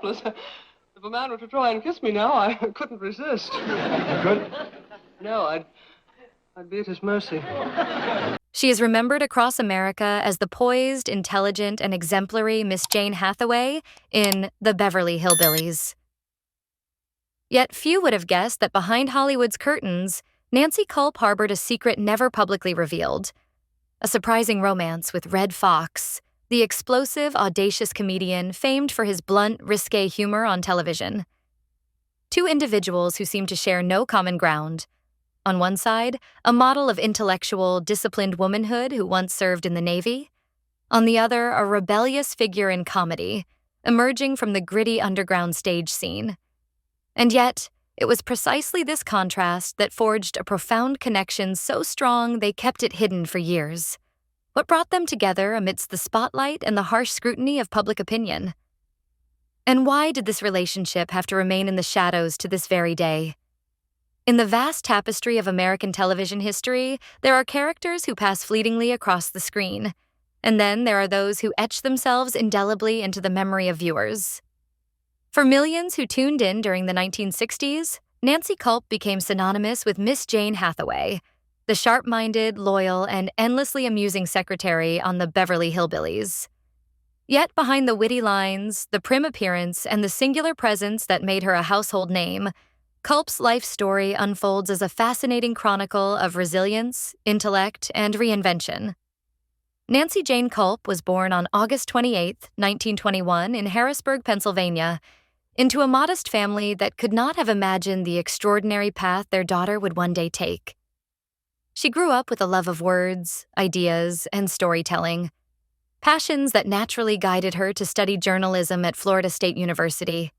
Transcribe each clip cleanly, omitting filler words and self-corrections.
helpless. If a man were to try and kiss me now, I couldn't resist. You couldn't? No, I'd be at his mercy. She is remembered across America as the poised, intelligent, and exemplary Miss Jane Hathaway in The Beverly Hillbillies. Yet few would have guessed that behind Hollywood's curtains, Nancy Culp harbored a secret never publicly revealed. A surprising romance with Redd Foxx, the explosive, audacious comedian famed for his blunt, risque humor on television. Two individuals who seem to share no common ground. On one side, a model of intellectual, disciplined womanhood who once served in the Navy. On the other, a rebellious figure in comedy, emerging from the gritty underground stage scene. And yet, it was precisely this contrast that forged a profound connection so strong they kept it hidden for years. What brought them together amidst the spotlight and the harsh scrutiny of public opinion? And why did this relationship have to remain in the shadows to this very day? In the vast tapestry of American television history, there are characters who pass fleetingly across the screen, and then there are those who etch themselves indelibly into the memory of viewers. For millions who tuned in during the 1960s, Nancy Culp became synonymous with Miss Jane Hathaway, the sharp-minded, loyal, and endlessly amusing secretary on the Beverly Hillbillies. Yet behind the witty lines, the prim appearance, and the singular presence that made her a household name, Culp's life story unfolds as a fascinating chronicle of resilience, intellect, and reinvention. Nancy Jane Culp was born on August 28, 1921, in Harrisburg, Pennsylvania, into a modest family that could not have imagined the extraordinary path their daughter would one day take. She grew up with a love of words, ideas, and storytelling, passions that naturally guided her to study journalism at Florida State University.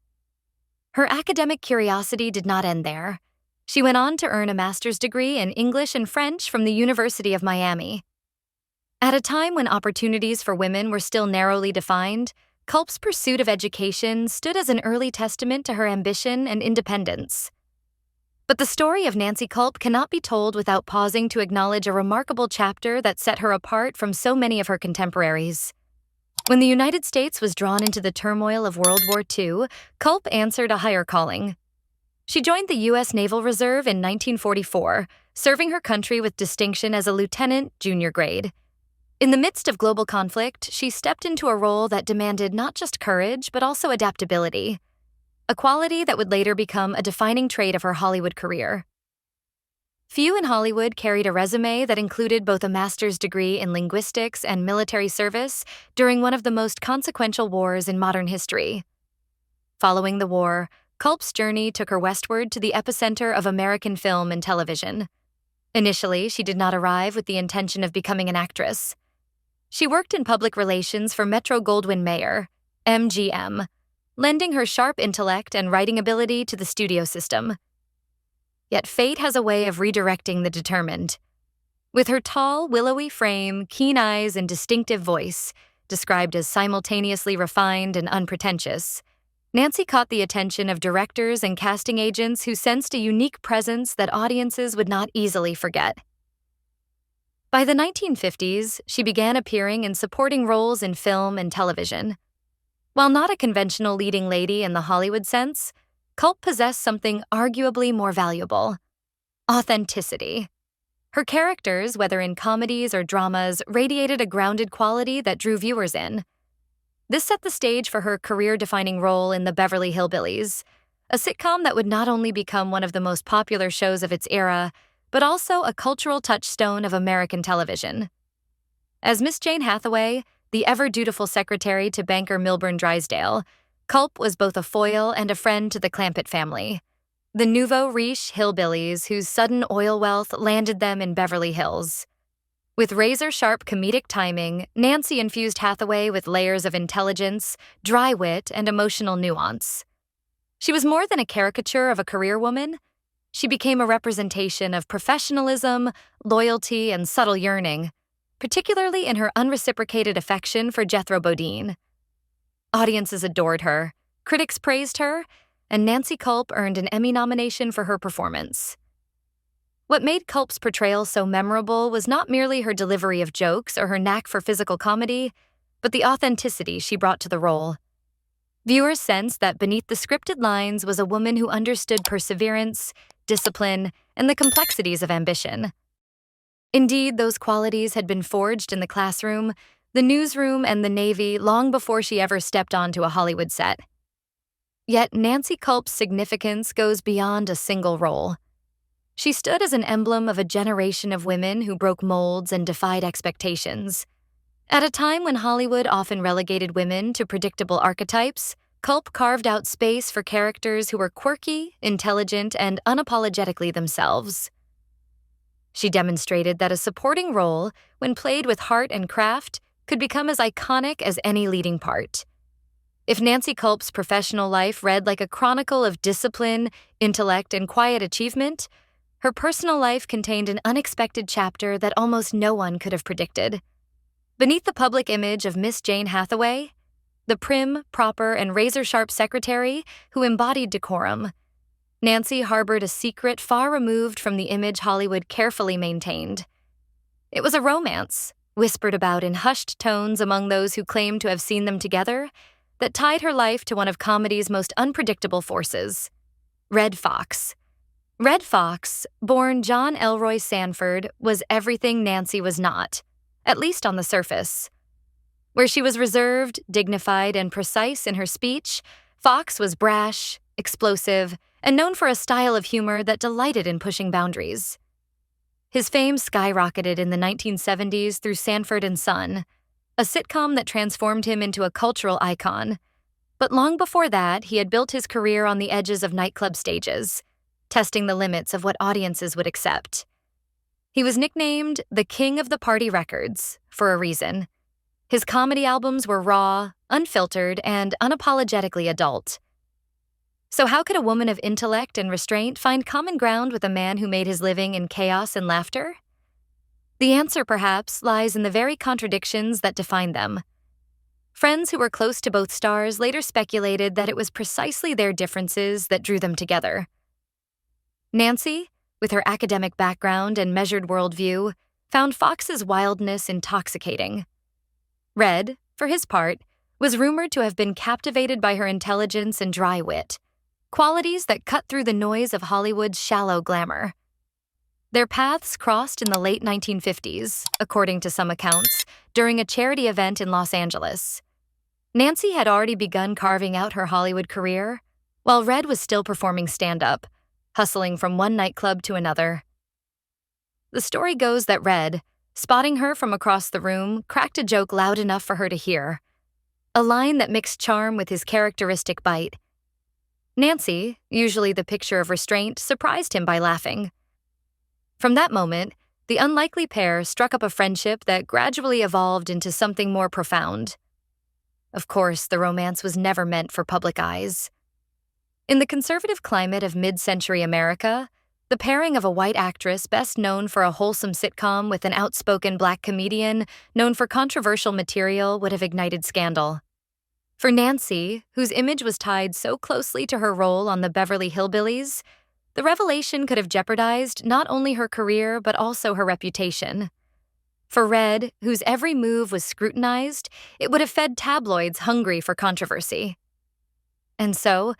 Her academic curiosity did not end there. She went on to earn a master's degree in English and French from the University of Miami. At a time when opportunities for women were still narrowly defined, Culp's pursuit of education stood as an early testament to her ambition and independence. But the story of Nancy Culp cannot be told without pausing to acknowledge a remarkable chapter that set her apart from so many of her contemporaries. When the United States was drawn into the turmoil of World War II, Culp answered a higher calling. She joined the U.S. Naval Reserve in 1944, serving her country with distinction as a lieutenant, junior grade. In the midst of global conflict, she stepped into a role that demanded not just courage, but also adaptability, a quality that would later become a defining trait of her Hollywood career. Few in Hollywood carried a resume that included both a master's degree in linguistics and military service during one of the most consequential wars in modern history. Following the war, Culp's journey took her westward to the epicenter of American film and television. Initially, she did not arrive with the intention of becoming an actress. She worked in public relations for Metro-Goldwyn-Mayer, MGM, lending her sharp intellect and writing ability to the studio system. Yet fate has a way of redirecting the determined. With her tall, willowy frame, keen eyes, and distinctive voice, described as simultaneously refined and unpretentious, Nancy caught the attention of directors and casting agents who sensed a unique presence that audiences would not easily forget. By the 1950s, she began appearing in supporting roles in film and television. While not a conventional leading lady in the Hollywood sense, Culp possessed something arguably more valuable: authenticity. Her characters, whether in comedies or dramas, radiated a grounded quality that drew viewers in. This set the stage for her career-defining role in The Beverly Hillbillies, a sitcom that would not only become one of the most popular shows of its era, but also a cultural touchstone of American television. As Miss Jane Hathaway, the ever-dutiful secretary to banker Milburn Drysdale, Culp was both a foil and a friend to the Clampett family, the nouveau riche hillbillies whose sudden oil wealth landed them in Beverly Hills. With razor-sharp comedic timing, Nancy infused Hathaway with layers of intelligence, dry wit, and emotional nuance. She was more than a caricature of a career woman. She became a representation of professionalism, loyalty, and subtle yearning, particularly in her unreciprocated affection for Jethro Bodine. Audiences adored her, critics praised her, and Nancy Culp earned an Emmy nomination for her performance. What made Culp's portrayal so memorable was not merely her delivery of jokes or her knack for physical comedy, but the authenticity she brought to the role. Viewers sensed that beneath the scripted lines was a woman who understood perseverance, discipline, and the complexities of ambition. Indeed, those qualities had been forged in the classroom, the newsroom, and the Navy long before she ever stepped onto a Hollywood set. Yet Nancy Culp's significance goes beyond a single role. She stood as an emblem of a generation of women who broke molds and defied expectations. At a time when Hollywood often relegated women to predictable archetypes, Culp carved out space for characters who were quirky, intelligent, and unapologetically themselves. She demonstrated that a supporting role, when played with heart and craft, could become as iconic as any leading part. If Nancy Culp's professional life read like a chronicle of discipline, intellect, and quiet achievement, her personal life contained an unexpected chapter that almost no one could have predicted. Beneath the public image of Miss Jane Hathaway, the prim, proper, and razor-sharp secretary who embodied decorum, Nancy harbored a secret far removed from the image Hollywood carefully maintained. It was a romance, whispered about in hushed tones among those who claimed to have seen them together, that tied her life to one of comedy's most unpredictable forces, Redd FOXX. Redd FOXX, born John Elroy Sanford, was everything Nancy was not, at least on the surface. Where she was reserved, dignified, and precise in her speech, FOXX was brash, explosive, and known for a style of humor that delighted in pushing boundaries. His fame skyrocketed in the 1970s through Sanford and Son, a sitcom that transformed him into a cultural icon. But long before that, he had built his career on the edges of nightclub stages, testing the limits of what audiences would accept. He was nicknamed the King of the Party Records for a reason. His comedy albums were raw, unfiltered, and unapologetically adult. So how could a woman of intellect and restraint find common ground with a man who made his living in chaos and laughter? The answer, perhaps, lies in the very contradictions that define them. Friends who were close to both stars later speculated that it was precisely their differences that drew them together. Nancy, with her academic background and measured worldview, found Fox's wildness intoxicating. Redd, for his part, was rumored to have been captivated by her intelligence and dry wit, qualities that cut through the noise of Hollywood's shallow glamour. Their paths crossed in the late 1950s, according to some accounts, during a charity event in Los Angeles. Nancy had already begun carving out her Hollywood career, while Redd was still performing stand-up, hustling from one nightclub to another. The story goes that Redd, spotting her from across the room, cracked a joke loud enough for her to hear, a line that mixed charm with his characteristic bite. Nancy, usually the picture of restraint, surprised him by laughing. From that moment, the unlikely pair struck up a friendship that gradually evolved into something more profound. Of course, the romance was never meant for public eyes. In the conservative climate of mid-century America, the pairing of a white actress best known for a wholesome sitcom with an outspoken black comedian known for controversial material would have ignited scandal. For Nancy, whose image was tied so closely to her role on the Beverly Hillbillies, the revelation could have jeopardized not only her career but also her reputation. For Redd, whose every move was scrutinized, it would have fed tabloids hungry for controversy. And so,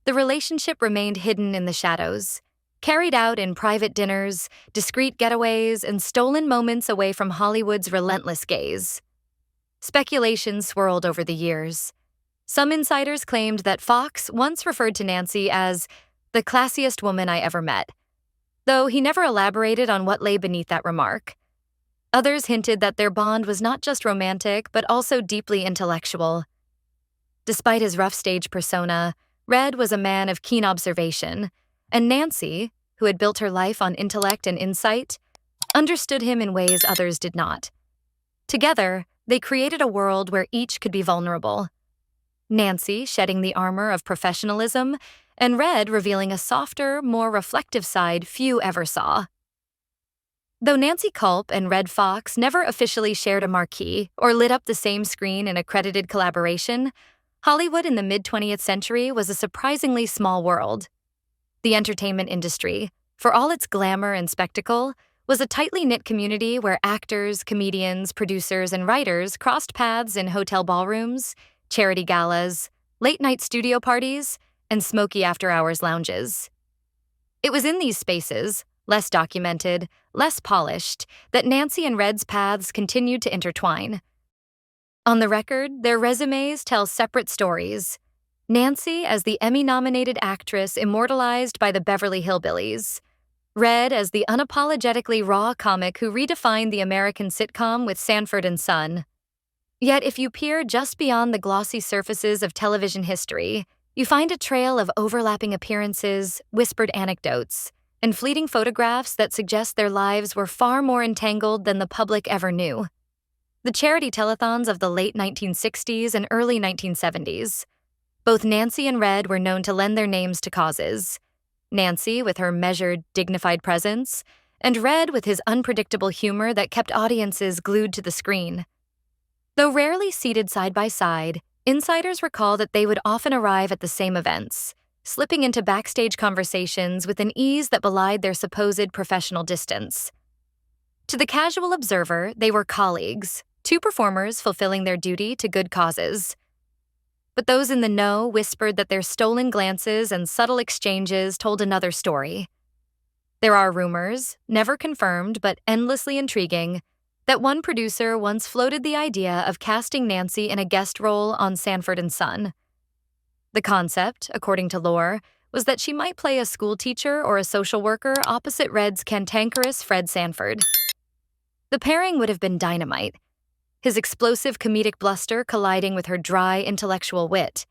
the relationship remained hidden in the shadows, carried out in private dinners, discreet getaways, and stolen moments away from Hollywood's relentless gaze. Speculation swirled over the years. Some insiders claimed that Fox once referred to Nancy as the classiest woman I ever met, though he never elaborated on what lay beneath that remark. Others hinted that their bond was not just romantic, but also deeply intellectual. Despite his rough stage persona, Redd was a man of keen observation, and Nancy, who had built her life on intellect and insight, understood him in ways others did not. Together, they created a world where each could be vulnerable. Nancy shedding the armor of professionalism, and Redd revealing a softer, more reflective side few ever saw. Though Nancy Culp and Redd FOXX never officially shared a marquee or lit up the same screen in a credited collaboration, Hollywood in the mid-20th century was a surprisingly small world. The entertainment industry, for all its glamour and spectacle, was a tightly knit community where actors, comedians, producers, and writers crossed paths in hotel ballrooms, charity galas, late-night studio parties, and smoky after-hours lounges. It was in these spaces, less documented, less polished, that Nancy and Redd's paths continued to intertwine. On the record, their resumes tell separate stories. Nancy as the Emmy-nominated actress immortalized by the Beverly Hillbillies. Redd as the unapologetically raw comic who redefined the American sitcom with Sanford and Son. Yet if you peer just beyond the glossy surfaces of television history, you find a trail of overlapping appearances, whispered anecdotes, and fleeting photographs that suggest their lives were far more entangled than the public ever knew. The charity telethons of the late 1960s and early 1970s. Both Nancy and Redd were known to lend their names to causes. Nancy with her measured, dignified presence, and Redd with his unpredictable humor that kept audiences glued to the screen. Though rarely seated side by side, insiders recall that they would often arrive at the same events, slipping into backstage conversations with an ease that belied their supposed professional distance. To the casual observer, they were colleagues, two performers fulfilling their duty to good causes. But those in the know whispered that their stolen glances and subtle exchanges told another story. There are rumors, never confirmed but endlessly intriguing, that one producer once floated the idea of casting Nancy in a guest role on Sanford and Son. The concept, according to lore, was that she might play a school teacher or a social worker opposite Redd's cantankerous Fred Sanford. The pairing would have been dynamite, his explosive comedic bluster colliding with her dry intellectual wit.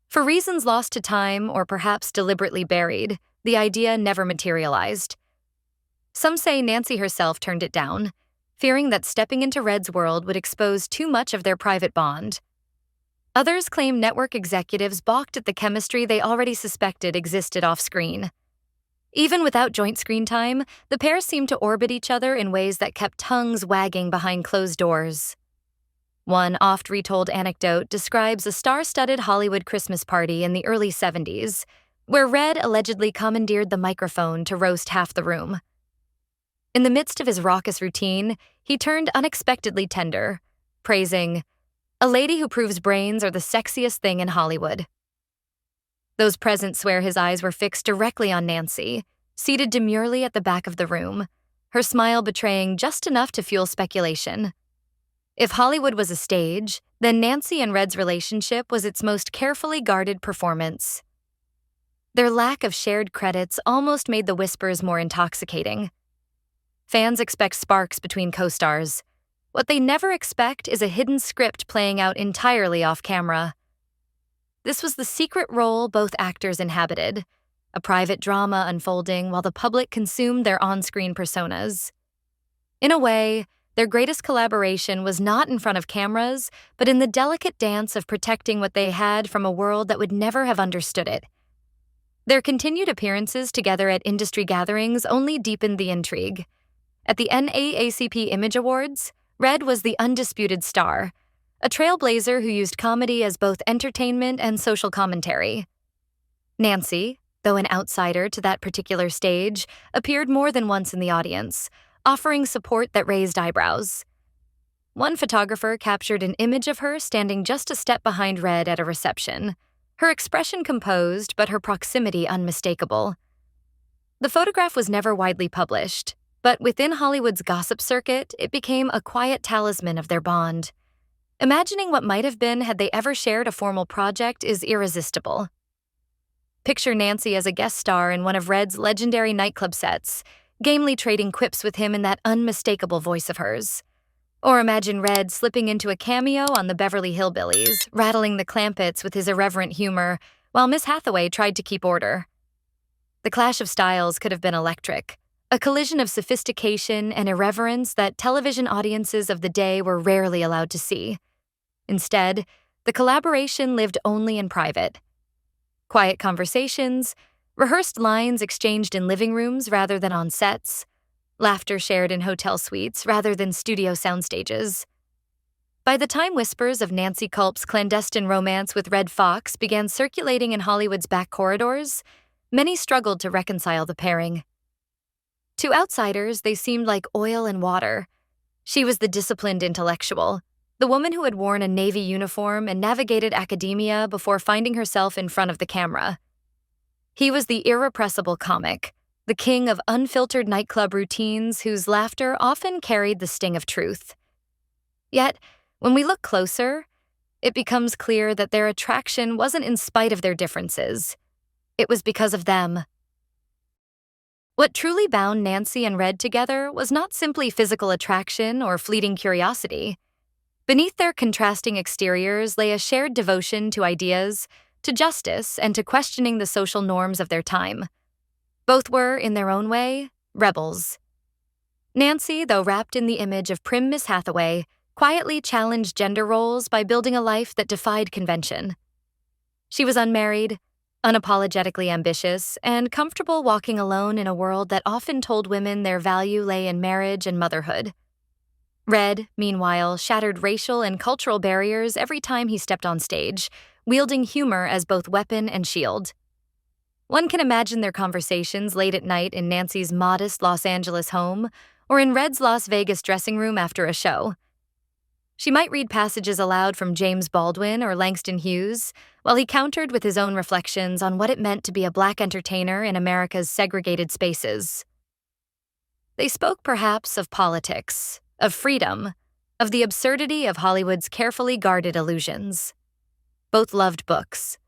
For reasons lost to time or perhaps deliberately buried, the idea never materialized. Some say Nancy herself turned it down, fearing that stepping into Redd's world would expose too much of their private bond. Others claim network executives balked at the chemistry they already suspected existed off-screen. Even without joint screen time, the pair seemed to orbit each other in ways that kept tongues wagging behind closed doors. One oft-retold anecdote describes a star-studded Hollywood Christmas party in the early 70s, where Redd allegedly commandeered the microphone to roast half the room. In the midst of his raucous routine, he turned unexpectedly tender, praising, "A lady who proves brains are the sexiest thing in Hollywood." Those present swear his eyes were fixed directly on Nancy, seated demurely at the back of the room, her smile betraying just enough to fuel speculation. If Hollywood was a stage, then Nancy and Redd's relationship was its most carefully guarded performance. Their lack of shared credits almost made the whispers more intoxicating. Fans expect sparks between co-stars. What they never expect is a hidden script playing out entirely off-camera. This was the secret role both actors inhabited, a private drama unfolding while the public consumed their on-screen personas. In a way, their greatest collaboration was not in front of cameras, but in the delicate dance of protecting what they had from a world that would never have understood it. Their continued appearances together at industry gatherings only deepened the intrigue. At the NAACP Image Awards, Redd was the undisputed star, a trailblazer who used comedy as both entertainment and social commentary. Nancy, though an outsider to that particular stage, appeared more than once in the audience, offering support that raised eyebrows. One photographer captured an image of her standing just a step behind Redd at a reception, her expression composed but her proximity unmistakable. The photograph was never widely published, but within Hollywood's gossip circuit, it became a quiet talisman of their bond. Imagining what might have been had they ever shared a formal project is irresistible. Picture Nancy as a guest star in one of Redd's legendary nightclub sets, gamely trading quips with him in that unmistakable voice of hers. Or imagine Redd slipping into a cameo on the Beverly Hillbillies, rattling the clampets with his irreverent humor, while Miss Hathaway tried to keep order. The clash of styles could have been electric, a collision of sophistication and irreverence that television audiences of the day were rarely allowed to see. Instead, the collaboration lived only in private. Quiet conversations, rehearsed lines exchanged in living rooms rather than on sets, laughter shared in hotel suites rather than studio soundstages. By the time whispers of Nancy Culp's clandestine romance with Redd FOXX began circulating in Hollywood's back corridors, many struggled to reconcile the pairing. To outsiders, they seemed like oil and water. She was the disciplined intellectual. the woman who had worn a Navy uniform and navigated academia before finding herself in front of the camera. He was the irrepressible comic, the king of unfiltered nightclub routines whose laughter often carried the sting of truth. Yet, when we look closer, it becomes clear that their attraction wasn't in spite of their differences. It was because of them. What truly bound Nancy and Red together was not simply physical attraction or fleeting curiosity. Beneath their contrasting exteriors lay a shared devotion to ideas, to justice, and to questioning the social norms of their time. Both were, in their own way, rebels. Nancy, though wrapped in the image of prim Miss Hathaway, quietly challenged gender roles by building a life that defied convention. She was unmarried, unapologetically ambitious, and comfortable walking alone in a world that often told women their value lay in marriage and motherhood. Red, meanwhile, shattered racial and cultural barriers every time he stepped on stage, wielding humor as both weapon and shield. One can imagine their conversations late at night in Nancy's modest Los Angeles home or in Red's Las Vegas dressing room after a show. She might read passages aloud from James Baldwin or Langston Hughes, while he countered with his own reflections on what it meant to be a Black entertainer in America's segregated spaces. They spoke perhaps of politics, of freedom, of the absurdity of Hollywood's carefully guarded illusions. Both loved books.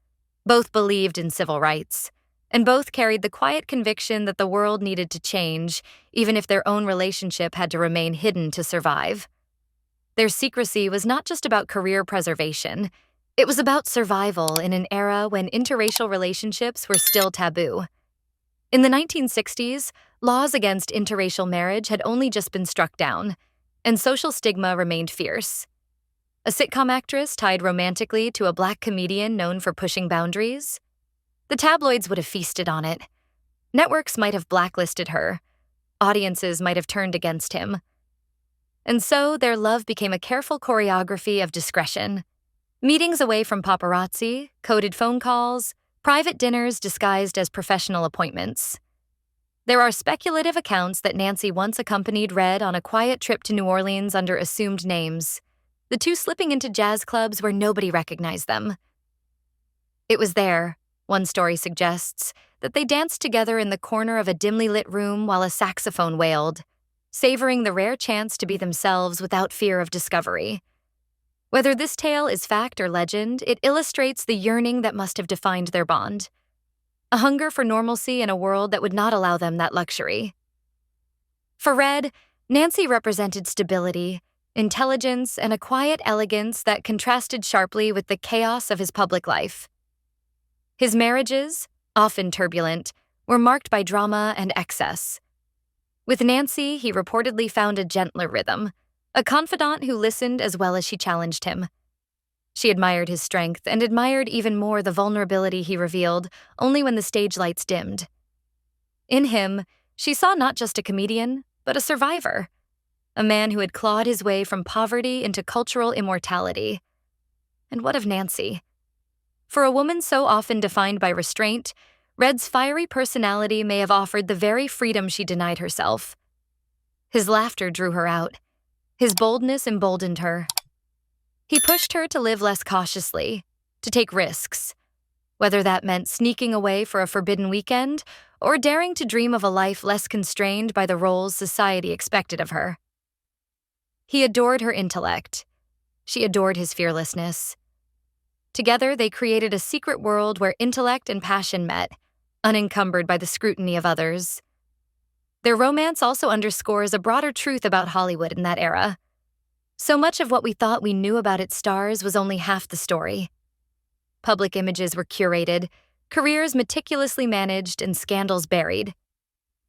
Both believed in civil rights. And both carried the quiet conviction that the world needed to change, even if their own relationship had to remain hidden to survive. Their secrecy was not just about career preservation. It was about survival in an era when interracial relationships were still taboo. In the 1960s, laws against interracial marriage had only just been struck down, and social stigma remained fierce. A sitcom actress tied romantically to a Black comedian known for pushing boundaries? The tabloids would have feasted on it. Networks might have blacklisted her. Audiences might have turned against him. And so their love became a careful choreography of discretion. Meetings away from paparazzi, coded phone calls, private dinners disguised as professional appointments. There are speculative accounts that Nancy once accompanied Red on a quiet trip to New Orleans under assumed names, the two slipping into jazz clubs where nobody recognized them. It was there, one story suggests, that they danced together in the corner of a dimly lit room while a saxophone wailed, savoring the rare chance to be themselves without fear of discovery. Whether this tale is fact or legend, it illustrates the yearning that must have defined their bond. A hunger for normalcy in a world that would not allow them that luxury. For Red, Nancy represented stability, intelligence, and a quiet elegance that contrasted sharply with the chaos of his public life. His marriages, often turbulent, were marked by drama and excess. With Nancy, he reportedly found a gentler rhythm, a confidant who listened as well as she challenged him. She admired his strength and admired even more the vulnerability he revealed only when the stage lights dimmed. In him, she saw not just a comedian, but a survivor, a man who had clawed his way from poverty into cultural immortality. And what of Nancy? For a woman so often defined by restraint, Red's fiery personality may have offered the very freedom she denied herself. His laughter drew her out. His boldness emboldened her. He pushed her to live less cautiously, to take risks, whether that meant sneaking away for a forbidden weekend or daring to dream of a life less constrained by the roles society expected of her. He adored her intellect. She adored his fearlessness. Together, they created a secret world where intellect and passion met, unencumbered by the scrutiny of others. Their romance also underscores a broader truth about Hollywood in that era. So much of what we thought we knew about its stars was only half the story. Public images were curated, careers meticulously managed, and scandals buried.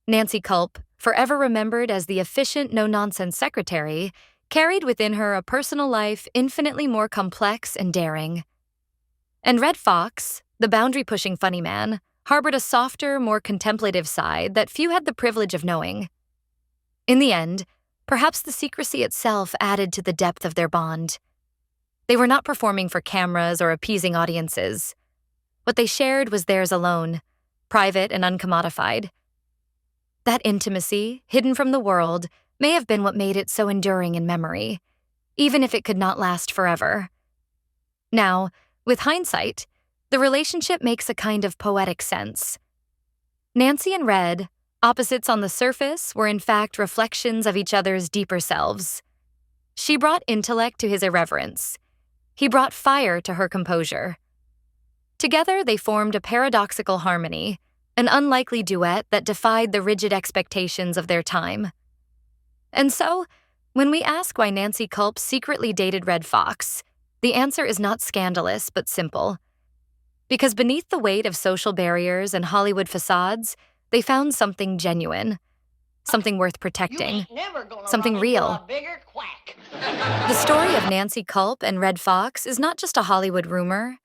Nancy Culp, forever remembered as the efficient, no-nonsense secretary, carried within her a personal life infinitely more complex and daring. And Red FOXX, the boundary-pushing funny man, harbored a softer, more contemplative side that few had the privilege of knowing. In the end, perhaps the secrecy itself added to the depth of their bond. They were not performing for cameras or appeasing audiences. What they shared was theirs alone, private and uncommodified. That intimacy, hidden from the world, may have been what made it so enduring in memory. even if it could not last forever. Now, with hindsight, the relationship makes a kind of poetic sense. Nancy and Red, opposites on the surface, were in fact reflections of each other's deeper selves. She brought intellect to his irreverence. He brought fire to her composure. Together, they formed a paradoxical harmony, an unlikely duet that defied the rigid expectations of their time. And so, when we ask why Nancy Culp secretly dated Red FOXX, the answer is not scandalous but simple. Because beneath the weight of social barriers and Hollywood facades, they found something genuine, something worth protecting, something real. The story of Nancy Culp and Red FOXX is not just a Hollywood rumor.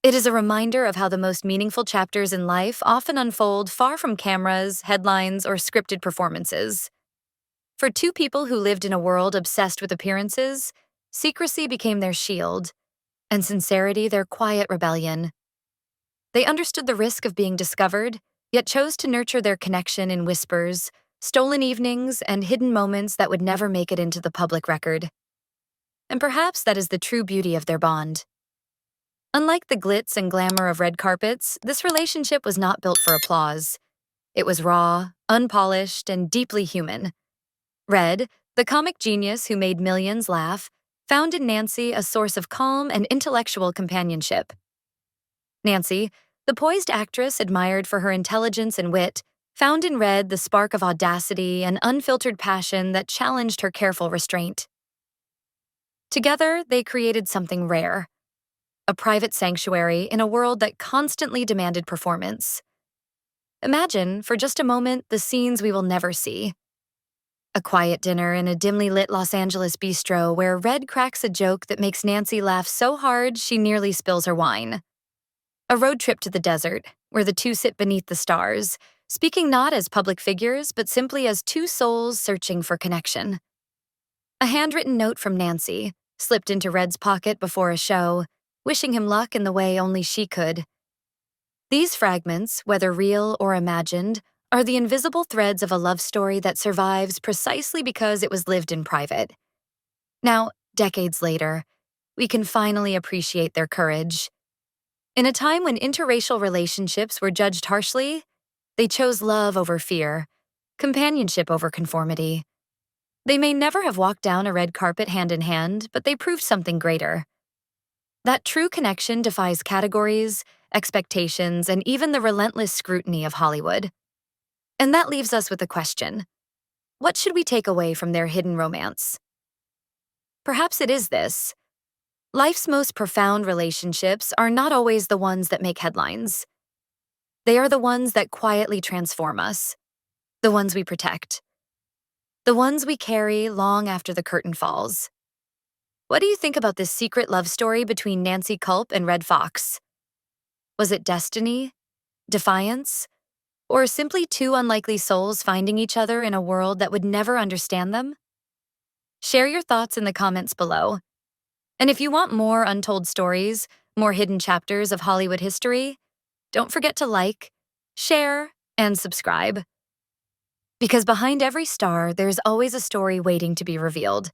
It is a reminder of how the most meaningful chapters in life often unfold far from cameras, headlines, or scripted performances. For two people who lived in a world obsessed with appearances, secrecy became their shield, and sincerity their quiet rebellion. They understood the risk of being discovered, yet chose to nurture their connection in whispers, stolen evenings, and hidden moments that would never make it into the public record. And perhaps that is the true beauty of their bond. Unlike the glitz and glamour of red carpets, this relationship was not built for applause. It was raw, unpolished, and deeply human. Red, the comic genius who made millions laugh, found in Nancy a source of calm and intellectual companionship. Nancy, the poised actress admired for her intelligence and wit, found in Red the spark of audacity and unfiltered passion that challenged her careful restraint. Together, they created something rare, a private sanctuary in a world that constantly demanded performance. Imagine, for just a moment, the scenes we will never see. A quiet dinner in a dimly lit Los Angeles bistro where Red cracks a joke that makes Nancy laugh so hard she nearly spills her wine. A road trip to the desert, where the two sit beneath the stars, speaking not as public figures, but simply as two souls searching for connection. A handwritten note from Nancy, slipped into Red's pocket before a show, wishing him luck in the way only she could. These fragments, whether real or imagined, are the invisible threads of a love story that survives precisely because it was lived in private. Now, decades later, we can finally appreciate their courage. In a time when interracial relationships were judged harshly, they chose love over fear, companionship over conformity. They may never have walked down a red carpet hand in hand, but they proved something greater. That true connection defies categories, expectations, and even the relentless scrutiny of Hollywood. And that leaves us with a question. What should we take away from their hidden romance? Perhaps it is this. Life's most profound relationships are not always the ones that make headlines. They are the ones that quietly transform us, the ones we protect, the ones we carry long after the curtain falls. What do you think about this secret love story between Nancy Culp and Red FOXX? Was it destiny, defiance, or simply two unlikely souls finding each other in a world that would never understand them? Share your thoughts in the comments below. And if you want more untold stories, more hidden chapters of Hollywood history, don't forget to like, share, and subscribe. Because behind every star, there's always a story waiting to be revealed.